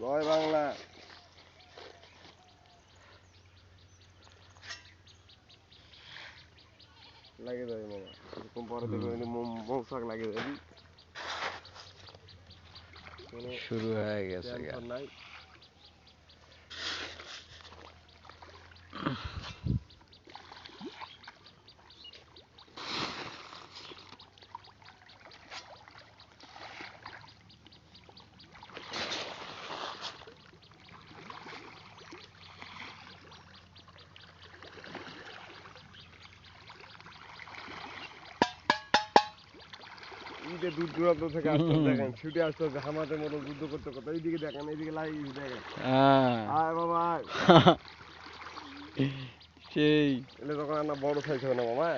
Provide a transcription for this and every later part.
জয় বাংলা। লাগে যাবে মামা, এরকম পরে দেখবে মৌসাক লাগে যাবি। শুরু হয়ে গেছে। নাই দূর দূরান্ত থেকে আসতে দেখেন, ছুটে আসতে হামাদের মতো যুদ্ধ করতে করতে এইদিকে দেখেন, এইদিকে লাগিয়ে গেছে দেখেন। আয় বাবা সেই এলে যখন আমরা বড় সাইজ হবে না মামা,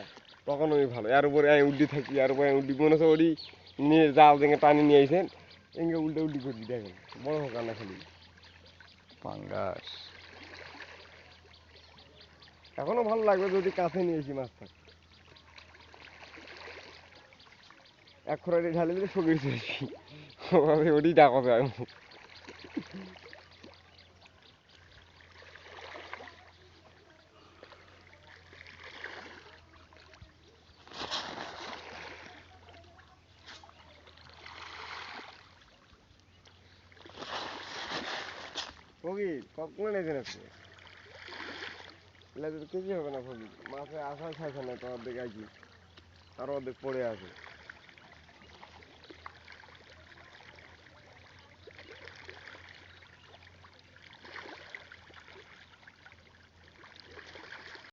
তখন ওই ভালো। এর উপরে আমি উল্টি থাকি, এর উপরে উল্টি মনে হচ্ছে ওরই নিয়ে জাল দেখে টানি নিয়ে আইসেন, এঙ্গে উল্টে উল্টি করবি দেখেন, বড় হোক না খালি পাঙ্গাস। এখনো ভালো লাগবে যদি কাছে নিয়ে এসি মাছটা। এক খোরাটি ঢালে দিলে শরীর চলছি ওটি ডাকা যায়। ফকির কখন এনেছেন আপনি? কেজি হবে না ফকির, মাছে আসার খাইছে না তো, অর্ধেক আইছি আর অর্ধেক পড়ে আছে।